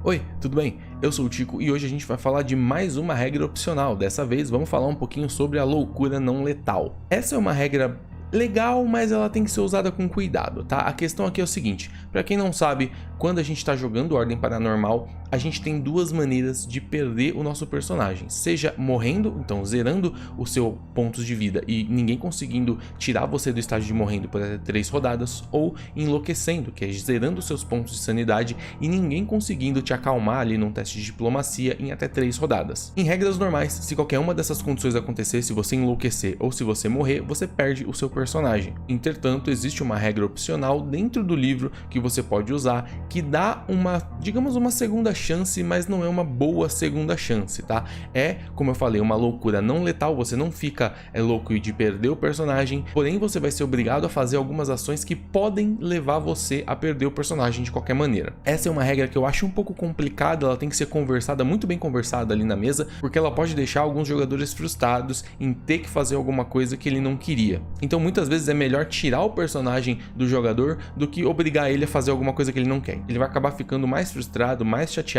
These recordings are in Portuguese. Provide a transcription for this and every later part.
Oi, tudo bem? Eu sou o Tico e hoje a gente vai falar de mais uma regra opcional. Dessa vez vamos falar um pouquinho sobre a loucura não letal. Essa é uma regra legal, mas ela tem que ser usada com cuidado, tá? A questão aqui é o seguinte, pra quem não sabe, quando a gente tá jogando Ordem Paranormal, a gente tem duas maneiras de perder o nosso personagem, seja morrendo, então zerando o seu pontos de vida e ninguém conseguindo tirar você do estágio de morrendo por até 3 rodadas, ou enlouquecendo, que é zerando os seus pontos de sanidade e ninguém conseguindo te acalmar ali num teste de diplomacia em até 3 rodadas. Em regras normais, se qualquer uma dessas condições acontecer, se você enlouquecer ou se você morrer, você perde o seu personagem. Entretanto, existe uma regra opcional dentro do livro que você pode usar, que dá uma, digamos, uma segunda chance, mas não é uma boa segunda chance, tá? É, como eu falei, uma loucura não letal, você não fica louco de perder o personagem, porém você vai ser obrigado a fazer algumas ações que podem levar você a perder o personagem de qualquer maneira. Essa é uma regra que eu acho um pouco complicada, ela tem que ser conversada, muito bem conversada ali na mesa, porque ela pode deixar alguns jogadores frustrados em ter que fazer alguma coisa que ele não queria. Então muitas vezes é melhor tirar o personagem do jogador do que obrigar ele a fazer alguma coisa que ele não quer. Ele vai acabar ficando mais frustrado, mais chateado,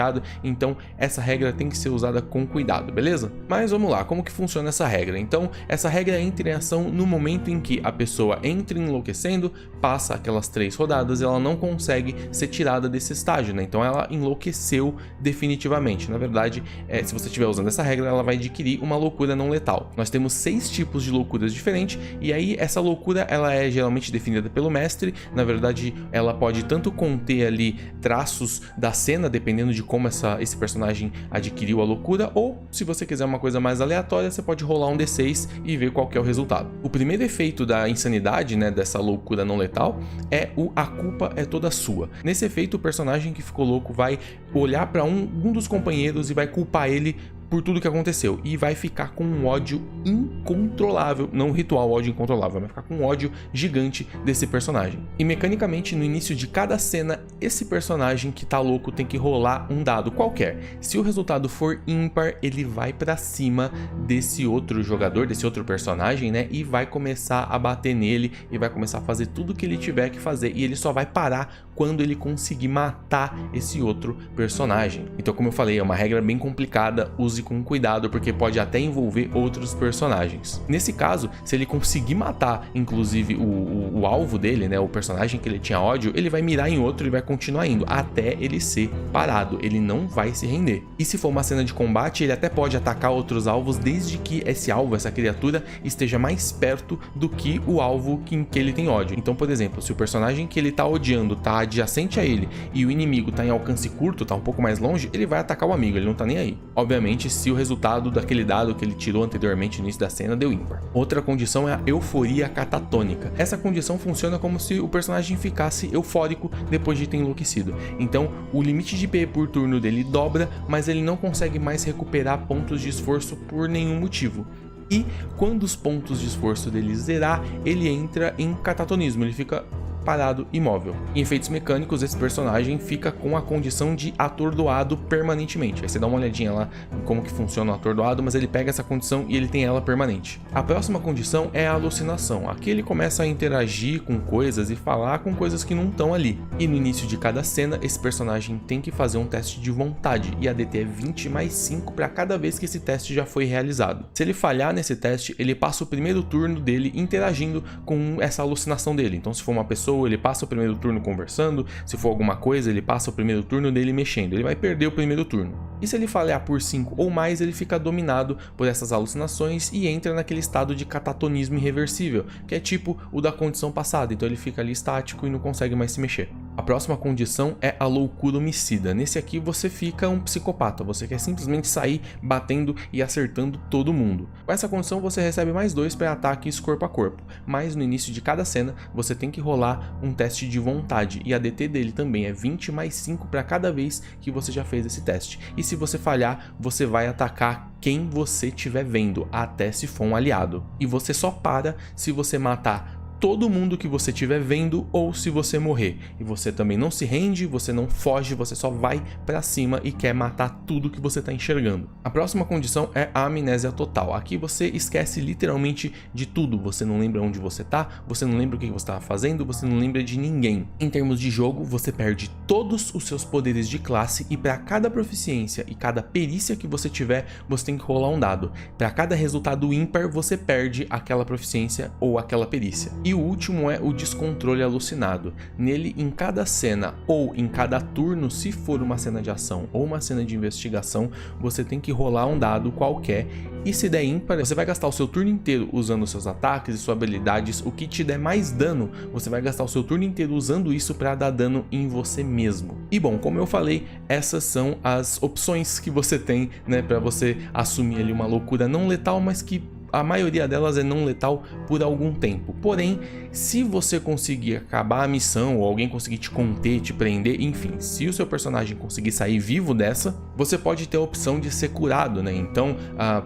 então essa regra tem que ser usada com cuidado, beleza? Mas vamos lá, como que funciona essa regra? Então, essa regra entra em ação no momento em que a pessoa entra enlouquecendo, passa aquelas 3 rodadas e ela não consegue ser tirada desse estágio, né? Então ela enlouqueceu definitivamente. Na verdade, se você estiver usando essa regra, ela vai adquirir uma loucura não letal. Nós temos 6 tipos de loucuras diferentes e aí essa loucura ela é geralmente definida pelo mestre. Na verdade, ela pode tanto conter ali traços da cena, dependendo de como esse personagem adquiriu a loucura, ou se você quiser uma coisa mais aleatória, você pode rolar um D6 e ver qual que é o resultado. O primeiro efeito da insanidade, né, dessa loucura não letal, é a culpa é toda sua. Nesse efeito, o personagem que ficou louco vai olhar para um dos companheiros e vai culpar ele por tudo que aconteceu, e vai ficar com um ódio incontrolável, não um ritual ódio incontrolável, vai ficar com um ódio gigante desse personagem. E mecanicamente, no início de cada cena, esse personagem que tá louco tem que rolar um dado qualquer. Se o resultado for ímpar, ele vai pra cima desse outro jogador, desse outro personagem, né, e vai começar a bater nele, e vai começar a fazer tudo que ele tiver que fazer, e ele só vai parar quando ele conseguir matar esse outro personagem. Então, como eu falei, é uma regra bem complicada, use com cuidado, porque pode até envolver outros personagens. Nesse caso, se ele conseguir matar, inclusive, o alvo dele, né, o personagem que ele tinha ódio, ele vai mirar em outro e vai continuar indo, até ele ser parado, ele não vai se render. E se for uma cena de combate, ele até pode atacar outros alvos, desde que esse alvo, essa criatura, esteja mais perto do que o alvo em que ele tem ódio. Então, por exemplo, se o personagem que ele tá odiando tá adjacente a ele, e o inimigo tá em alcance curto, tá um pouco mais longe, ele vai atacar o amigo, ele não tá nem aí. Obviamente, se o resultado daquele dado que ele tirou anteriormente no início da cena deu ímpar. Outra condição é a euforia catatônica. Essa condição funciona como se o personagem ficasse eufórico depois de ter enlouquecido. Então, o limite de PE por turno dele dobra, mas ele não consegue mais recuperar pontos de esforço por nenhum motivo. E quando os pontos de esforço dele zerar, ele entra em catatonismo, ele fica parado, imóvel. Em efeitos mecânicos, esse personagem fica com a condição de atordoado permanentemente. Aí você dá uma olhadinha lá em como que funciona o atordoado, mas ele pega essa condição e ele tem ela permanente. A próxima condição é a alucinação. Aqui ele começa a interagir com coisas e falar com coisas que não estão ali. E no início de cada cena, esse personagem tem que fazer um teste de vontade, e a DT é 20 mais 5 para cada vez que esse teste já foi realizado. Se ele falhar nesse teste, ele passa o primeiro turno dele interagindo com essa alucinação dele. Então, se for uma pessoa, ele passa o primeiro turno conversando, se for alguma coisa, ele passa o primeiro turno dele mexendo, ele vai perder o primeiro turno. E se ele falhar por 5 ou mais, ele fica dominado por essas alucinações e entra naquele estado de catatonismo irreversível, que é tipo o da condição passada, então ele fica ali estático e não consegue mais se mexer. A próxima condição é a loucura homicida. Nesse aqui você fica um psicopata, você quer simplesmente sair batendo e acertando todo mundo. Com essa condição você recebe mais 2 para ataques corpo a corpo, mas no início de cada cena você tem que rolar um teste de vontade, e a DT dele também é 20 mais 5 para cada vez que você já fez esse teste. E se você falhar, você vai atacar quem você estiver vendo, até se for um aliado. E você só para se você matar todo mundo que você estiver vendo ou se você morrer. E você também não se rende, você não foge, você só vai pra cima e quer matar tudo que você tá enxergando. A próxima condição é a amnésia total. Aqui você esquece literalmente de tudo. Você não lembra onde você tá, você não lembra o que você estava fazendo, você não lembra de ninguém. Em termos de jogo, você perde todos os seus poderes de classe e para cada proficiência e cada perícia que você tiver, você tem que rolar um dado. Para cada resultado ímpar, você perde aquela proficiência ou aquela perícia. E o último é o descontrole alucinado. Nele, em cada cena ou em cada turno, se for uma cena de ação ou uma cena de investigação, você tem que rolar um dado qualquer e se der ímpar, você vai gastar o seu turno inteiro usando seus ataques e suas habilidades. O que te der mais dano, você vai gastar o seu turno inteiro usando isso para dar dano em você mesmo. E bom, como eu falei, essas são as opções que você tem, né, para você assumir ali uma loucura não letal, mas que a maioria delas é não letal por algum tempo. Porém, se você conseguir acabar a missão ou alguém conseguir te conter, te prender, enfim, se o seu personagem conseguir sair vivo dessa, você pode ter a opção de ser curado, né? Então,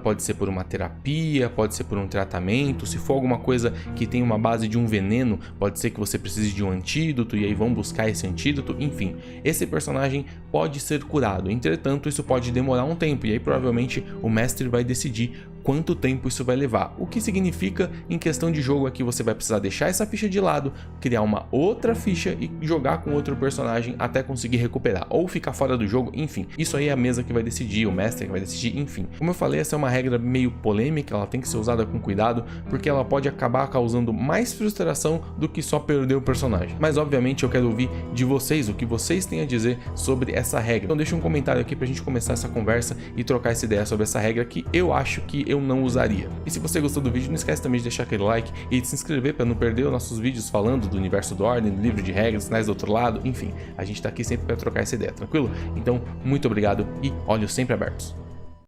pode ser por uma terapia, pode ser por um tratamento. Se for alguma coisa que tem uma base de um veneno, pode ser que você precise de um antídoto e aí vão buscar esse antídoto. Enfim, esse personagem pode ser curado. Entretanto, isso pode demorar um tempo e aí provavelmente o mestre vai decidir quanto tempo isso vai levar. O que significa, em questão de jogo aqui, você vai precisar deixar essa ficha de lado, criar uma outra ficha e jogar com outro personagem até conseguir recuperar, ou ficar fora do jogo, enfim. Isso aí é a mesa que vai decidir, o mestre que vai decidir, enfim. Como eu falei, essa é uma regra meio polêmica, ela tem que ser usada com cuidado, porque ela pode acabar causando mais frustração do que só perder o personagem. Mas obviamente eu quero ouvir de vocês, o que vocês têm a dizer sobre essa regra. Então deixa um comentário aqui pra gente começar essa conversa e trocar essa ideia sobre essa regra que eu acho que eu não usaria. E se você gostou do vídeo, não esquece também de deixar aquele like e de se inscrever para não perder os nossos vídeos falando do universo do Ordem, do livro de regras, sinais do outro lado, enfim, a gente tá aqui sempre para trocar essa ideia, tranquilo? Então, muito obrigado e olhos sempre abertos.